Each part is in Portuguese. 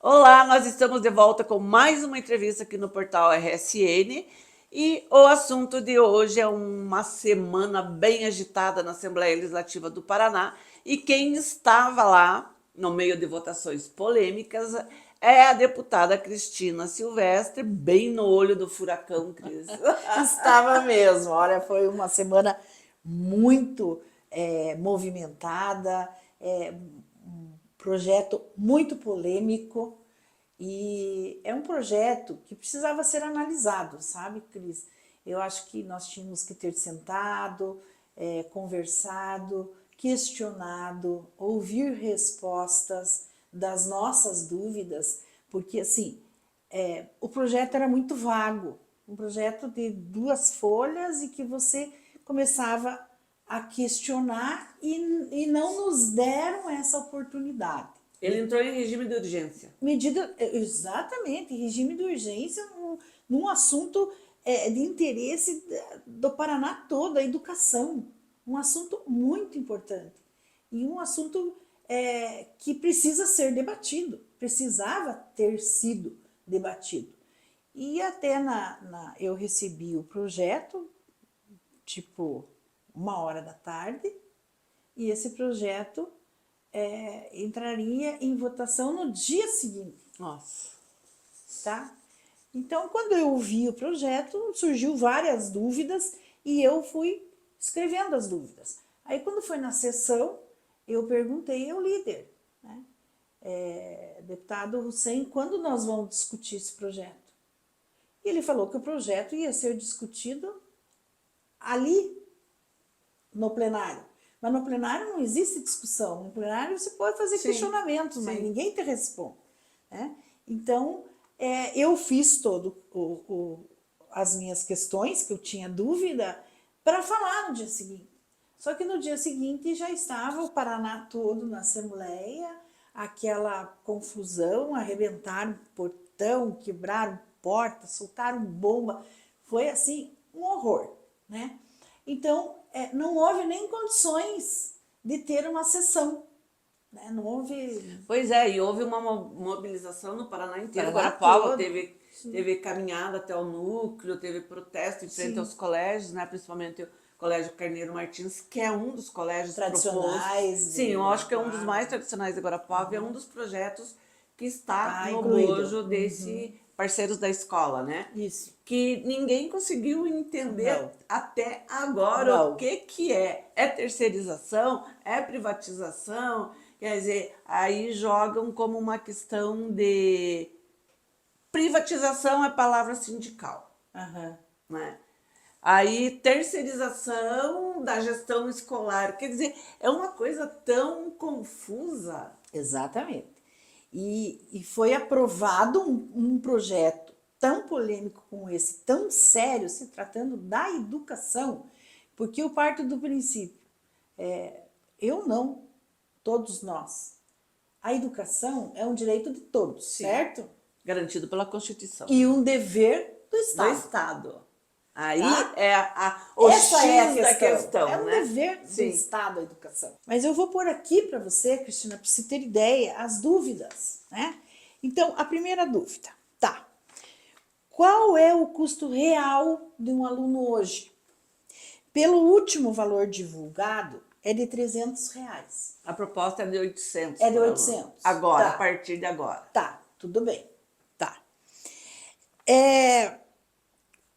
Olá, nós estamos de volta com mais uma entrevista aqui no portal RSN e o assunto de hoje é uma semana bem agitada na Assembleia Legislativa do Paraná e quem estava lá, no meio de votações polêmicas, é a deputada Cristina Silvestre, bem no olho do furacão, Cris. Estava mesmo, olha, foi uma semana muito movimentada, um projeto muito polêmico e é um projeto que precisava ser analisado, sabe, Cris? Eu acho que nós tínhamos que ter sentado, conversado, questionado, ouvir respostas das nossas dúvidas, porque assim, o projeto era muito vago, um projeto de 2 folhas e que você começava a questionar e não nos deram essa oportunidade. Ele entrou em regime de urgência. Exatamente, regime de urgência num assunto de interesse do Paraná todo, a educação. Um assunto muito importante. E um assunto que precisa ser debatido, precisava ter sido debatido. E até eu recebi o projeto, tipo, 1h da tarde, e esse projeto entraria em votação no dia seguinte. Nossa. Tá? Então, quando eu vi o projeto, surgiu várias dúvidas e eu fui escrevendo as dúvidas. Aí, quando foi na sessão, eu perguntei ao líder, né? Deputado Hussein, quando nós vamos discutir esse projeto? E ele falou que o projeto ia ser discutido ali, no plenário. Mas no plenário não existe discussão. No plenário você pode fazer questionamentos, mas ninguém te responde. Né? Então, eu fiz todo as minhas questões, que eu tinha dúvida, para falar no dia seguinte. Só que no dia seguinte já estava o Paraná todo na Assembleia, aquela confusão, arrebentaram portão, quebraram porta, soltaram bomba. Foi assim, um horror, né? Então, não houve nem condições de ter uma sessão. Né? Não houve... Pois é, e houve uma mobilização no Paraná inteiro. Guarapuava teve caminhada até o núcleo, teve protesto em frente aos colégios, né? Principalmente o Colégio Carneiro Martins, que é um dos colégios tradicionais. Sim, eu acho que é um dos mais tradicionais de Guarapuava, é um dos projetos que está no bojo desse Parceiros da Escola, né? Isso. Que ninguém conseguiu entender até agora o que é. É terceirização? É privatização? Quer dizer, aí jogam como uma questão de... Privatização é palavra sindical. Né? Aí, terceirização da gestão escolar. Quer dizer, é uma coisa tão confusa. Exatamente. E foi aprovado um projeto tão polêmico como esse, tão sério, se tratando da educação, porque eu parto do princípio, eu não, todos nós. A educação é um direito de todos, certo? Garantido pela Constituição. E um dever do Estado. Do Estado. Aí Essa é a questão. É um dever do Estado a educação. Mas eu vou pôr aqui para você, Cristina, para você ter ideia, as dúvidas, né? Então, a primeira dúvida, tá. Qual é o custo real de um aluno hoje? Pelo último valor divulgado, é de R$300. A proposta é de 800. É de 800. Agora, a partir de agora. Tá, tudo bem. Tá.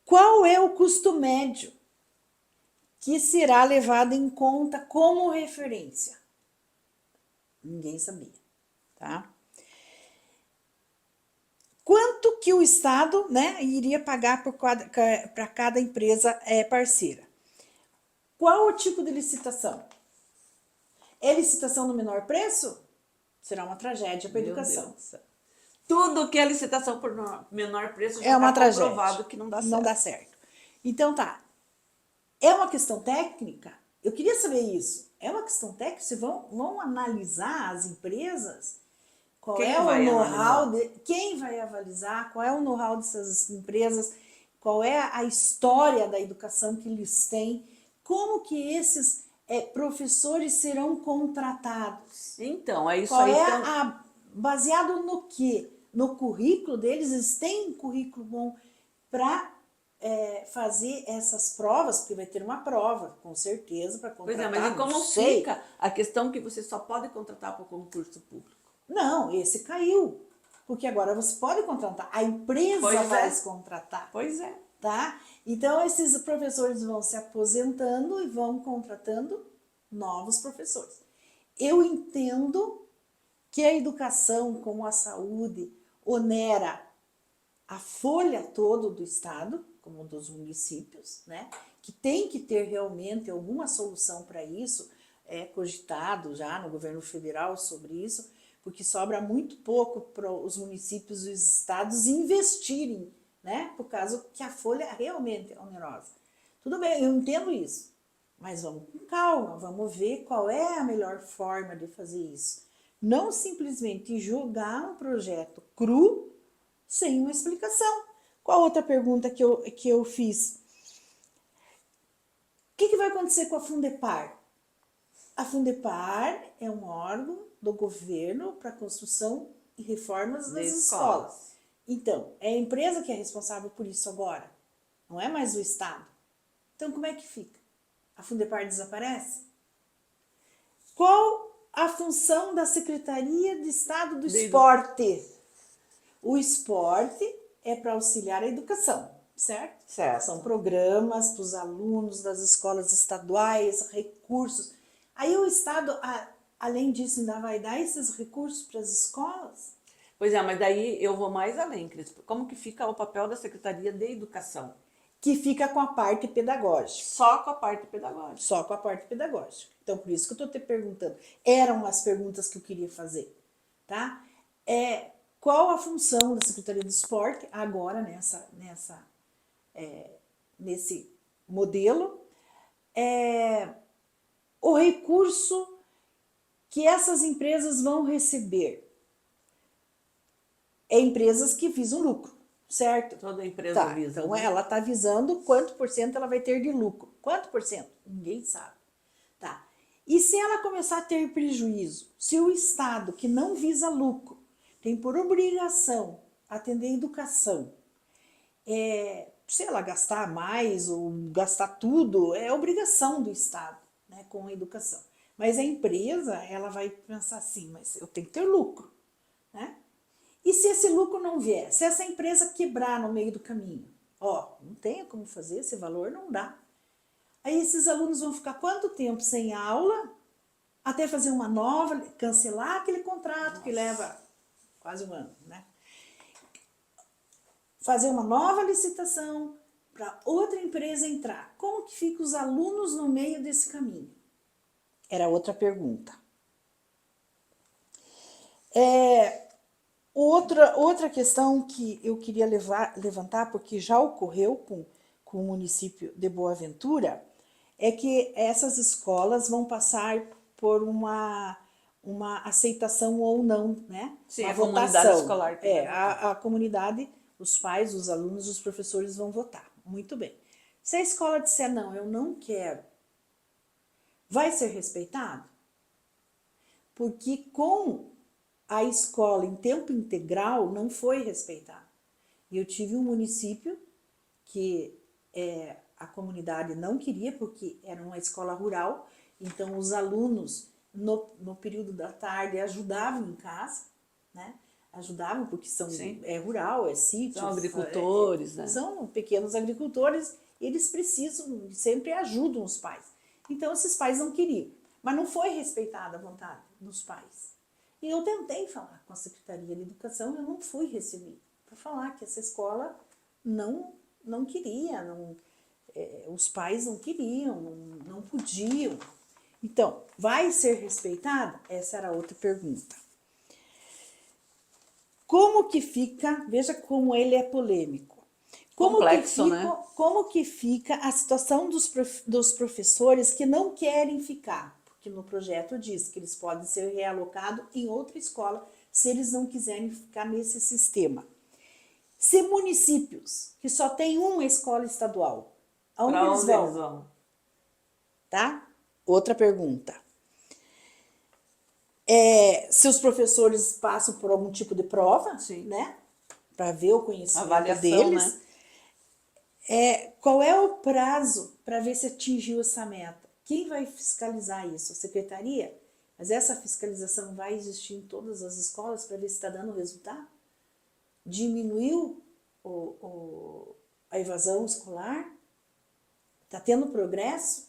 Qual é o custo médio que será levado em conta como referência? Ninguém sabia, tá? Quanto que o Estado, né, iria pagar para cada empresa parceira? Qual o tipo de licitação? É licitação no menor preço? Será uma tragédia para a educação. Tudo que é licitação por menor preço já uma está comprovado que não dá certo. Não dá certo. Então tá. É uma questão técnica? Eu queria saber isso. É uma questão técnica? Vocês vão analisar as empresas? Qual é o know-how? Quem vai avalizar? Qual é o know-how dessas empresas? Qual é a história da educação que eles têm? Como que esses professores serão contratados. Então, é isso Qual aí. é Então, baseado no quê? No currículo deles, eles têm um currículo bom para fazer essas provas, porque vai ter uma prova, com certeza, para pois é, contratar, mas e como não sei. fica a questão que você só pode contratar por concurso público? Não, esse caiu, porque agora você pode contratar, a empresa Pois vai é. se contratar. Pois é. Tá? Então, esses professores vão se aposentando e vão contratando novos professores. Eu entendo que a educação, como a saúde, onera a folha toda do Estado, como dos municípios, né? Que tem que ter realmente alguma solução para isso, é cogitado já no governo federal sobre isso, porque sobra muito pouco para os municípios e os estados investirem, né? Por causa que a folha realmente é onerosa. Tudo bem, eu entendo isso, mas vamos com calma, vamos ver qual é a melhor forma de fazer isso. Não simplesmente jogar um projeto cru sem uma explicação. Qual outra pergunta que eu fiz? O que vai acontecer com a Fundepar? A Fundepar é um órgão do governo para construção e reformas das escolas. Então, é a empresa que é responsável por isso agora, não é mais o Estado. Então, como é que fica? A Fundepar desaparece? Qual a função da Secretaria de Estado do Esporte? O esporte é para auxiliar a educação, certo? Certo. São programas para os alunos das escolas estaduais, recursos. Aí o Estado, além disso, ainda vai dar esses recursos para as escolas? Pois é, mas daí eu vou mais além, Cris. Como que fica o papel da Secretaria de Educação? Que fica com a parte pedagógica. Só com a parte pedagógica. Só com a parte pedagógica. Então, por isso que eu estou te perguntando. Eram as perguntas que eu queria fazer, tá? Qual a função da Secretaria do Esporte agora nesse modelo? O recurso que essas empresas vão receber empresas que visam lucro, certo? Toda empresa visa. Então, né? ela está visando quanto por cento ela vai ter de lucro. Quanto por cento? Ninguém sabe. Tá. E se ela começar a ter prejuízo? Se o Estado, que não visa lucro, tem por obrigação atender a educação, se ela gastar mais ou gastar tudo, é obrigação do Estado, né, com a educação. Mas a empresa, ela vai pensar assim, mas eu tenho que ter lucro, né? E se esse lucro não vier? Se essa empresa quebrar no meio do caminho? Não tem como fazer, esse valor não dá. Aí esses alunos vão ficar quanto tempo sem aula até fazer uma nova, cancelar aquele contrato que leva quase um ano, né? Fazer uma nova licitação para outra empresa entrar. Como que ficam os alunos no meio desse caminho? Era outra pergunta. Outra questão que eu queria levantar, porque já ocorreu com o município de Boa Ventura, é que essas escolas vão passar por uma aceitação ou não, né? Sim, uma a votação. comunidade escolar. A comunidade, os pais, os alunos, os professores vão votar. Muito bem. Se a escola disser não, eu não quero, vai ser respeitado? Porque com a escola em tempo integral não foi respeitado. E eu tive um município que a comunidade não queria, porque era uma escola rural, então os alunos no período da tarde ajudavam em casa, né? Ajudavam porque é rural, é sítio. São agricultores, né? São pequenos agricultores, eles precisam, sempre ajudam os pais. Então esses pais não queriam, mas não foi respeitada a vontade dos pais. E eu tentei falar com a Secretaria de Educação, eu não fui recebida para falar que essa escola não queria, os pais não queriam, não podiam. Então, vai ser respeitada? Essa era a outra pergunta. Como que fica, veja como ele é polêmico. Complexo, né? Como que fica a situação dos professores que não querem ficar? Porque no projeto diz que eles podem ser realocados em outra escola se eles não quiserem ficar nesse sistema. Se municípios que só tem uma escola estadual, aonde eles vão? Eles vão? Tá? outra pergunta. Seus professores passam por algum tipo de prova, Sim. né? Para ver o conhecimento Avaliação, deles. né? Qual é o prazo para ver se atingiu essa meta? Quem vai fiscalizar isso? A secretaria? Mas essa fiscalização vai existir em todas as escolas para ver se está dando resultado? Diminuiu a evasão escolar? Está tendo progresso?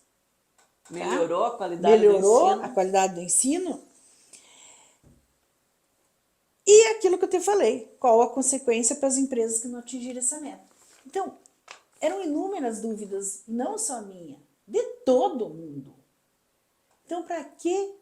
Melhorou a qualidade do Melhorou ensino. a qualidade do ensino? E aquilo que eu te falei, qual a consequência para as empresas que não atingiram essa meta? Então, eram inúmeras dúvidas, não só minha, de todo mundo. Então, para que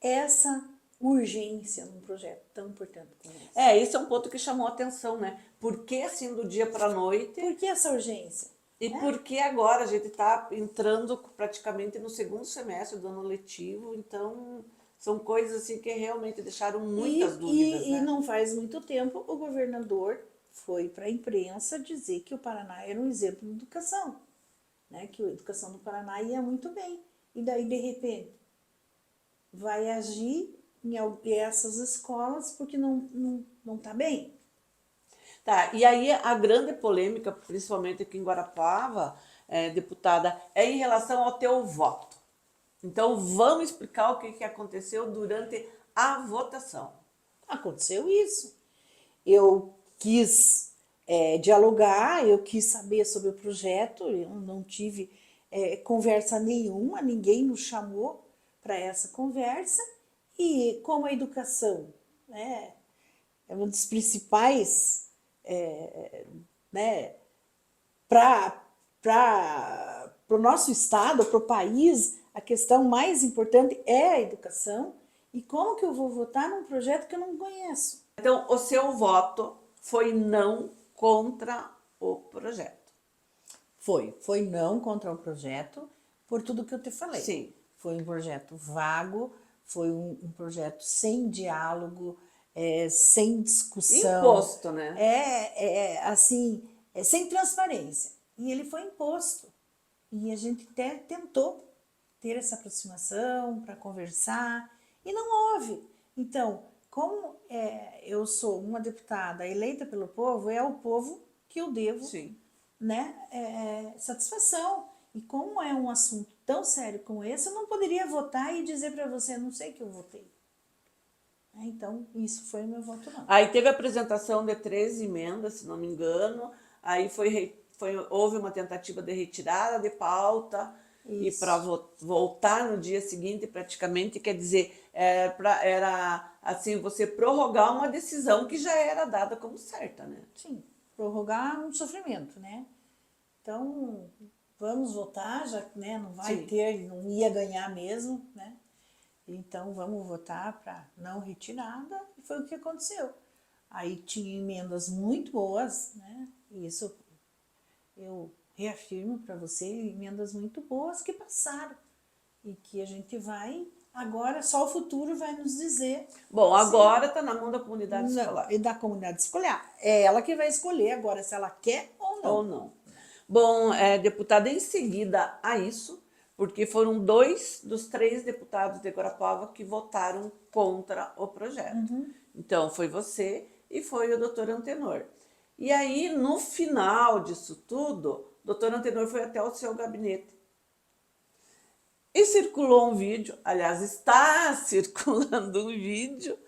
essa urgência num projeto tão importante como esse? Esse é um ponto que chamou a atenção, né? Por que assim do dia para a noite? Por que essa urgência? E por que agora a gente está entrando praticamente no segundo semestre do ano letivo, então são coisas assim que realmente deixaram muitas dúvidas, né? E não faz muito tempo o governador foi para a imprensa dizer que o Paraná era um exemplo de educação, né? Que a educação do Paraná ia muito bem. E daí, de repente, vai agir em essas escolas porque não está bem. Tá, e aí a grande polêmica, principalmente aqui em Guarapuava, deputada, é em relação ao teu voto. Então vamos explicar o que aconteceu durante a votação. Aconteceu isso. Eu quis dialogar, eu quis saber sobre o projeto, eu não tive conversa nenhuma, ninguém nos chamou para essa conversa. E como a educação, né, é uma das principais, né, para o nosso estado, para o país, a questão mais importante é a educação. E como que eu vou votar num projeto que eu não conheço? Então, o seu voto foi não contra o projeto. Foi não contra o projeto, por tudo que eu te falei. Sim. Foi um projeto vago, foi um projeto sem diálogo, sem discussão. Imposto, né? Assim, sem transparência. E ele foi imposto. E a gente até tentou ter essa aproximação para conversar, e não houve. Então, como eu sou uma deputada eleita pelo povo, é ao povo que eu devo, Sim, né, satisfação. E como é um assunto tão sério como esse, eu não poderia votar e dizer para você, não sei que eu votei. Então, isso foi o meu voto não. Aí teve a apresentação de 13 emendas, se não me engano, aí houve uma tentativa de retirada de pauta, e para voltar no dia seguinte, praticamente, quer dizer, era assim, você prorrogar uma decisão que já era dada como certa, né? Sim, prorrogar um sofrimento, né? Então, vamos votar, já né, não vai Sim. ter, não ia ganhar mesmo, né? Então, vamos votar para não retirada, e foi o que aconteceu. Aí tinha emendas muito boas, né? E isso eu reafirmo para você, emendas muito boas que passaram. E que a gente vai, agora só o futuro vai nos dizer. Bom, agora está na mão da comunidade escolar. E da comunidade escolar. É ela que vai escolher agora se ela quer ou não. Ou não. Bom, deputada, em seguida a isso, porque foram 2 dos 3 deputados de Guarapuava que votaram contra o projeto. Então, foi você e foi o doutor Antenor. E aí, no final disso tudo, o doutor Antenor foi até o seu gabinete. E circulou um vídeo, aliás, está circulando um vídeo,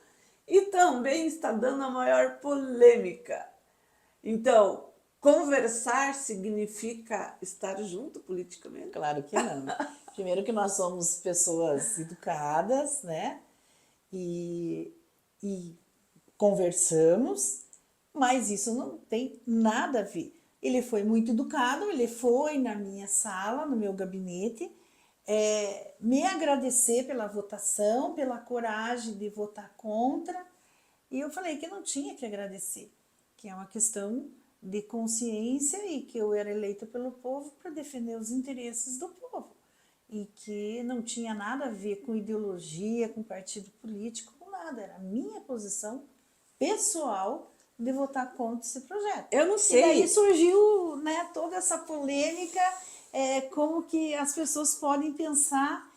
e também está dando a maior polêmica. Então, conversar significa estar junto politicamente? Claro que não. Primeiro que nós somos pessoas educadas, né? E conversamos, mas isso não tem nada a ver. Ele foi muito educado, ele foi na minha sala, no meu gabinete, me agradecer pela votação, pela coragem de votar contra, e eu falei que não tinha que agradecer, que é uma questão de consciência e que eu era eleita pelo povo para defender os interesses do povo e que não tinha nada a ver com ideologia, com partido político, com nada, era a minha posição pessoal de votar contra esse projeto. Eu não sei. E daí surgiu, né, toda essa polêmica, como que as pessoas podem pensar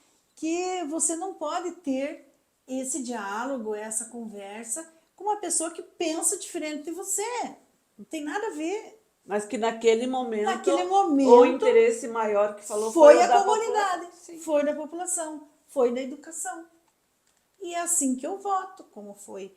que você não pode ter esse diálogo, essa conversa com uma pessoa que pensa diferente de você. Não tem nada a ver. Mas que naquele momento o momento, interesse maior que falou foi o a da comunidade, população. foi da população, foi da educação. E é assim que eu voto, como foi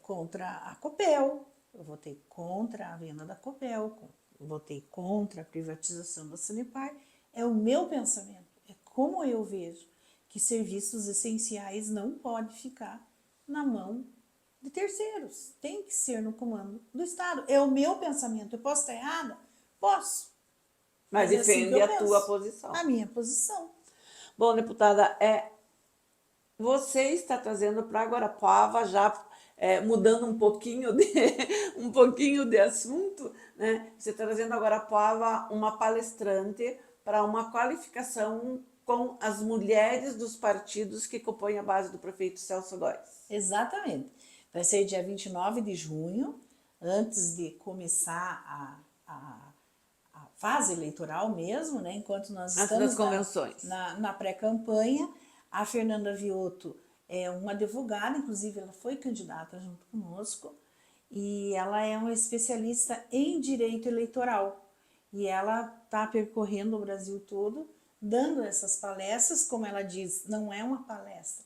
contra a Copel, eu votei contra a venda da Copel, votei contra a privatização da Sanepar. É o meu pensamento, é como eu vejo que serviços essenciais não podem ficar na mão de terceiros, tem que ser no comando do Estado. É o meu pensamento. Eu posso estar errada? Posso. Mas é assim que defende eu a tua penso. posição. A minha posição. Bom, deputada, você está trazendo para Guarapuava, já mudando um pouquinho de assunto, né? Você está trazendo a Guarapuava uma palestrante para uma qualificação com as mulheres dos partidos que compõem a base do prefeito Celso Góes. Exatamente. Vai ser dia 29 de junho, antes de começar a fase eleitoral mesmo, né? Enquanto nós estamos na pré-campanha. A Fernanda Viotto é uma advogada, inclusive ela foi candidata junto conosco, e ela é uma especialista em direito eleitoral. E ela está percorrendo o Brasil todo, dando essas palestras, como ela diz, não é uma palestra,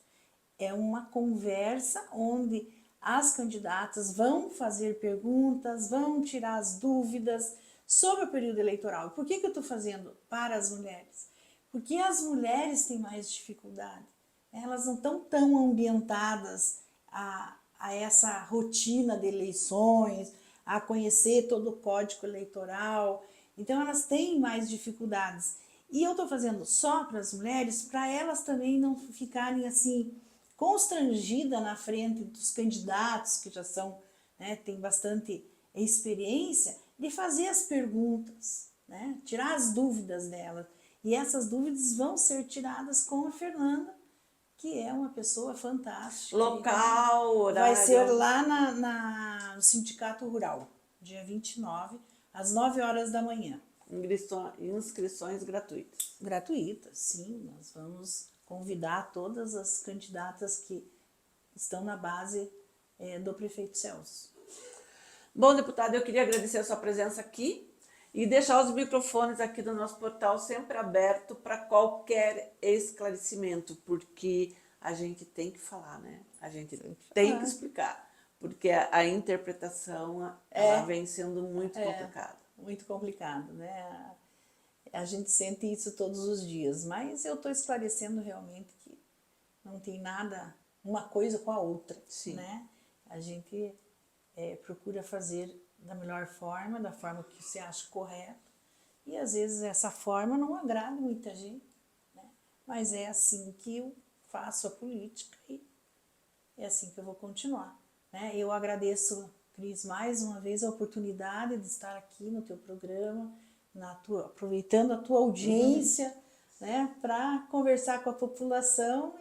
é uma conversa onde as candidatas vão fazer perguntas, vão tirar as dúvidas sobre o período eleitoral. Por que eu estou fazendo para as mulheres? Porque as mulheres têm mais dificuldade. Elas não estão tão ambientadas a essa rotina de eleições, a conhecer todo o código eleitoral. Então, elas têm mais dificuldades. E eu estou fazendo só para as mulheres, para elas também não ficarem assim constrangidas na frente dos candidatos que já são, né, têm bastante experiência, de fazer as perguntas, né, tirar as dúvidas delas. E essas dúvidas vão ser tiradas com a Fernanda, que é uma pessoa fantástica. Local, horário. Vai ser lá no Sindicato Rural, dia 29, às 9 horas da manhã. Inscrições gratuitas. Gratuitas, sim. Nós vamos convidar todas as candidatas que estão na base do prefeito Celso. Bom, deputada, eu queria agradecer a sua presença aqui e deixar os microfones aqui do nosso portal sempre aberto para qualquer esclarecimento, porque a gente tem que falar, né? A gente tem que explicar, porque a interpretação ela vem sendo muito complicada. Muito complicado, né? A gente sente isso todos os dias, mas eu estou esclarecendo realmente que não tem nada, uma coisa com a outra, né? A gente procura fazer da melhor forma, da forma que você acha correta, e às vezes essa forma não agrada muita gente, né? Mas é assim que eu faço a política e é assim que eu vou continuar, né? Eu agradeço, Cris, mais uma vez a oportunidade de estar aqui no teu programa, aproveitando a tua audiência, né, para conversar com a população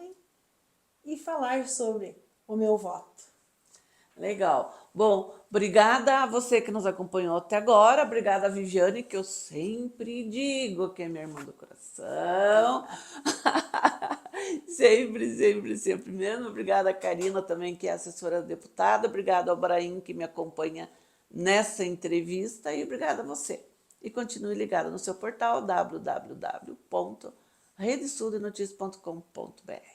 e falar sobre o meu voto. Legal. Bom, obrigada a você que nos acompanhou até agora. Obrigada a Viviane, que eu sempre digo que é minha irmã do coração. sempre mesmo. Obrigada a Karina também, que é assessora deputada. Obrigada ao Brahim, que me acompanha nessa entrevista. E obrigada a você. E continue ligado no seu portal www.redesudenoticia.com.br.